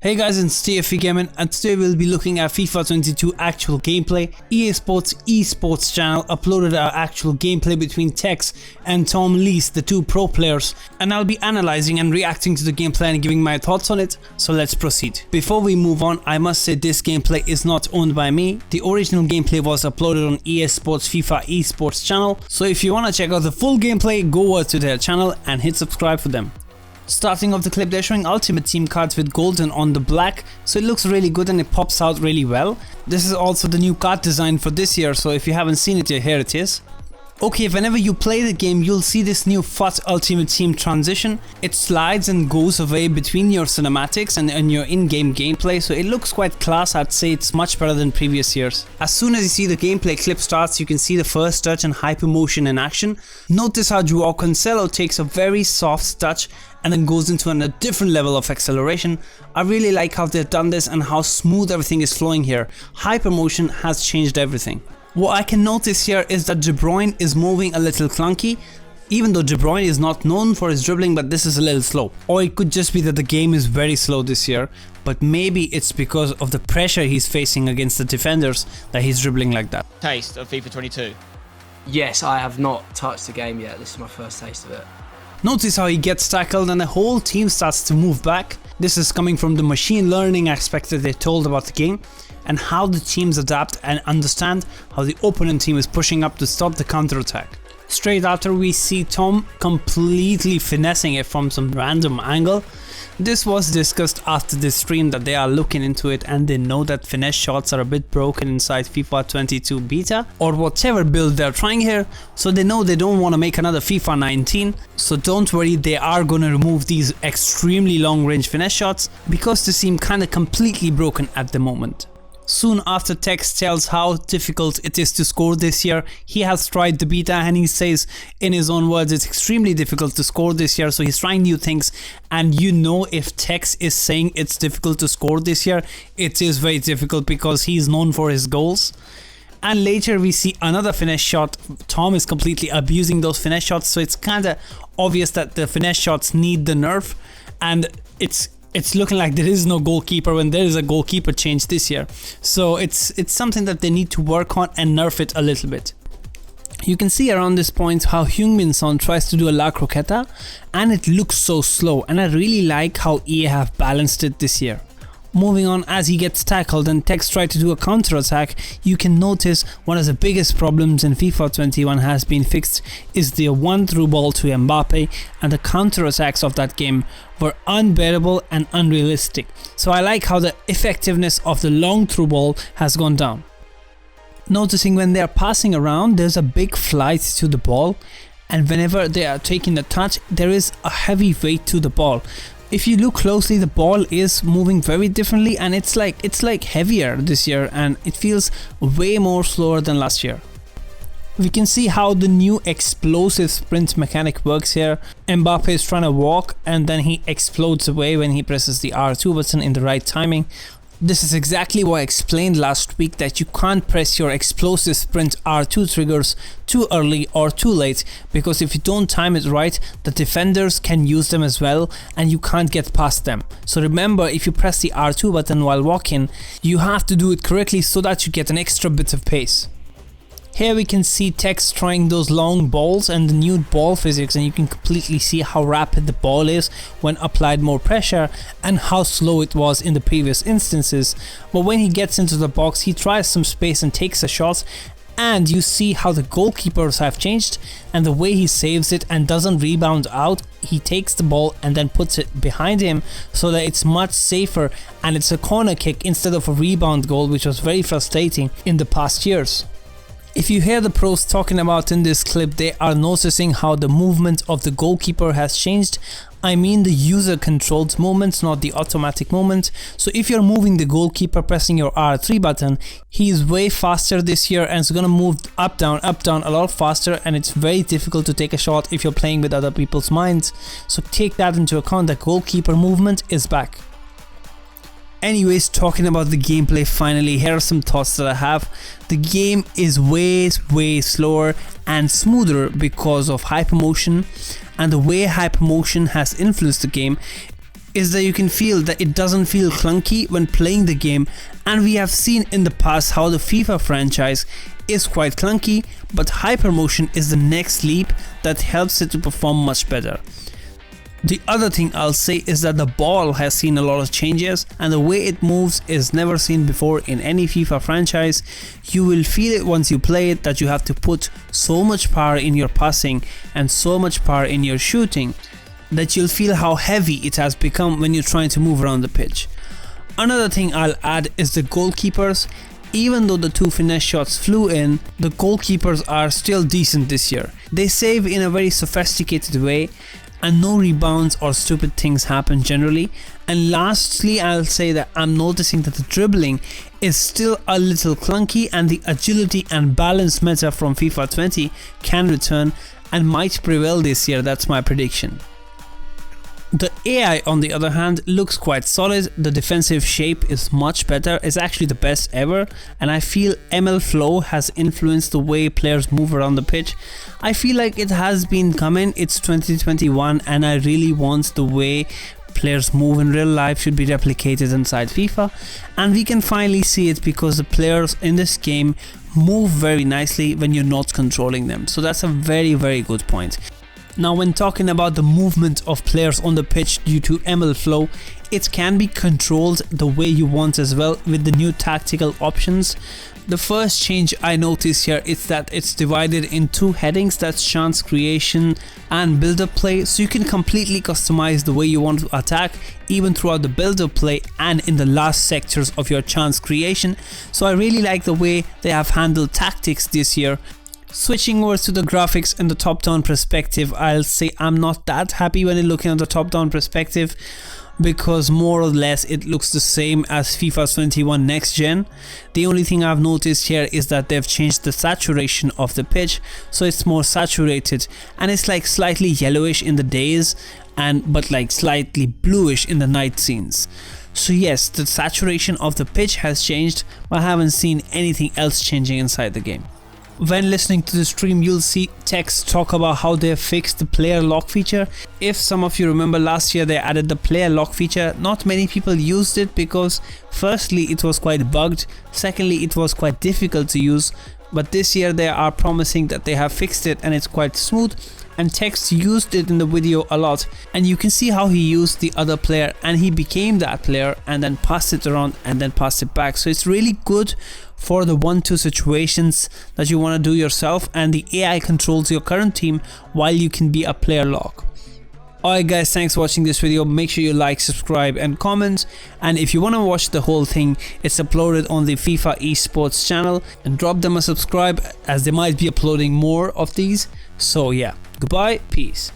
Hey guys, it's TFE Gaming and today we'll be looking at FIFA 22 actual gameplay. EA Sports esports channel uploaded our actual gameplay between Tex and Tom Lees, the two pro players, and I'll be analysing and reacting to the gameplay and giving my thoughts on it, so let's proceed. Before we move on, I must say this gameplay is not owned by me. The original gameplay was uploaded on EA Sports FIFA esports channel, so if you want to check out the full gameplay, go over to their channel and hit subscribe for them. Starting off the clip, they're showing ultimate team cards with golden on the black, so it looks really good and it pops out really well. This is also the new card design for this year, so if you haven't seen it yet, here it is. Okay, whenever you play the game, you'll see this new FUT Ultimate Team transition. It slides and goes away between your cinematics and your in-game gameplay, so it looks quite class. I'd say it's much better than previous years. As soon as you see the gameplay clip starts, you can see the first touch and hypermotion in action. Notice how Joao Cancelo takes a very soft touch and then goes into a different level of acceleration. I really like how they've done this and how smooth everything is flowing here. Hypermotion has changed everything. What I can notice here is that De Bruyne is moving a little clunky, even though De Bruyne is not known for his dribbling, but this is a little slow. Or it could just be that the game is very slow this year, but maybe it's because of the pressure he's facing against the defenders that he's dribbling like that. Taste of FIFA 22? Yes, I have not touched the game yet. This is my first taste of it. Notice how he gets tackled and the whole team starts to move back. This is coming from the machine learning aspect that they told about the game, and how the teams adapt and understand how the opponent team is pushing up to stop the counter-attack. Straight after, we see Tom completely finessing it from some random angle. This was discussed after the stream that they are looking into it and they know that finesse shots are a bit broken inside FIFA 22 beta or whatever build they're trying here, so they know they don't want to make another FIFA 19, so don't worry, they are going to remove these extremely long range finesse shots because they seem kind of completely broken at the moment. Soon after, Tex tells how difficult it is to score this year. He has tried the beta and he says in his own words it's extremely difficult to score this year, so he's trying new things. And you know, if Tex is saying it's difficult to score this year, it is very difficult because he's known for his goals. And later we see another finesse shot. Tom is completely abusing those finesse shots, so it's kind of obvious that the finesse shots need the nerf, and it's looking like there is no goalkeeper when there is a goalkeeper change this year. So it's something that they need to work on and nerf it a little bit. You can see around this point how Heung-min Son tries to do a La Croqueta and it looks so slow, and I really like how EA have balanced it this year. Moving on, as he gets tackled and Tex tries to do a counter-attack, you can notice one of the biggest problems in FIFA 21 has been fixed is the one through ball to Mbappe, and the counter-attacks of that game were unbearable and unrealistic. So I like how the effectiveness of the long through ball has gone down. Noticing when they are passing around, there's a big flight to the ball, and whenever they are taking the touch, there is a heavy weight to the ball. If you look closely, the ball is moving very differently and it's like heavier this year and it feels way more slower than last year. We can see how the new explosive sprint mechanic works here. Mbappe is trying to walk and then he explodes away when he presses the R2 button in the right timing. This is exactly what I explained last week, that you can't press your explosive sprint R2 triggers too early or too late, because if you don't time it right, the defenders can use them as well and you can't get past them. So remember, if you press the R2 button while walking, you have to do it correctly so that you get an extra bit of pace. Here we can see Tex trying those long balls and the new ball physics, and you can completely see how rapid the ball is when applied more pressure and how slow it was in the previous instances. But when he gets into the box, he tries some space and takes a shot, and you see how the goalkeepers have changed and the way he saves it and doesn't rebound out. He takes the ball and then puts it behind him so that it's much safer and it's a corner kick instead of a rebound goal, which was very frustrating in the past years. If you hear the pros talking about in this clip, they are noticing how the movement of the goalkeeper has changed. I mean the user controlled movements, not the automatic movement. So if you're moving the goalkeeper pressing your R3 button, he is way faster this year and is gonna move up down a lot faster, and it's very difficult to take a shot if you're playing with other people's minds. So take that into account, the goalkeeper movement is back. Anyways, talking about the gameplay, finally, here are some thoughts that I have. The game is way slower and smoother because of Hypermotion, and the way Hypermotion has influenced the game is that you can feel that it doesn't feel clunky when playing the game, and we have seen in the past how the FIFA franchise is quite clunky, but Hypermotion is the next leap that helps it to perform much better. The other thing I'll say is that the ball has seen a lot of changes, and the way it moves is never seen before in any FIFA franchise. You will feel it once you play it, that you have to put so much power in your passing and so much power in your shooting that you'll feel how heavy it has become when you're trying to move around the pitch. Another thing I'll add is the goalkeepers. Even though the 2 finesse shots flew in, the goalkeepers are still decent this year. They save in a very sophisticated way, and no rebounds or stupid things happen generally. And lastly, I'll say that I'm noticing that the dribbling is still a little clunky, and the agility and balance meta from FIFA 20 can return and might prevail this year. That's my prediction. The AI on the other hand looks quite solid. The defensive shape is much better, it's actually the best ever, and I feel ML flow has influenced the way players move around the pitch. I feel like it has been coming, it's 2021, and I really want the way players move in real life should be replicated inside FIFA, and we can finally see it because the players in this game move very nicely when you're not controlling them, so that's a very good point. Now, when talking about the movement of players on the pitch due to ML flow, it can be controlled the way you want as well with the new tactical options. The first change I notice here is that it's divided in 2 headings, that's chance creation and build-up play, so you can completely customize the way you want to attack even throughout the build-up play and in the last sectors of your chance creation. So I really like the way they have handled tactics this year. Switching over to the graphics in the top-down perspective, I'll say I'm not that happy when looking at the top-down perspective, because more or less it looks the same as FIFA 21 next gen. The only thing I've noticed here is that they've changed the saturation of the pitch, so it's more saturated and it's like slightly yellowish in the days but like slightly bluish in the night scenes. So yes, the saturation of the pitch has changed, but I haven't seen anything else changing inside the game. When listening to the stream, you'll see text talk about how they have fixed the player lock feature. If some of you remember, last year they added the player lock feature. Not many people used it because firstly it was quite bugged, secondly it was quite difficult to use, but this year they are promising that they have fixed it and it's quite smooth, and Text used it in the video a lot, and you can see how he used the other player and he became that player and then passed it around and then passed it back. So it's really good for the 1-2 situations that you want to do yourself, and the AI controls your current team while you can be a player lock. Alright guys, thanks for watching this video. Make sure you like, subscribe and comment, and if you want to watch the whole thing, it's uploaded on the FIFA esports channel, and drop them a subscribe as they might be uploading more of these. So yeah, goodbye, peace.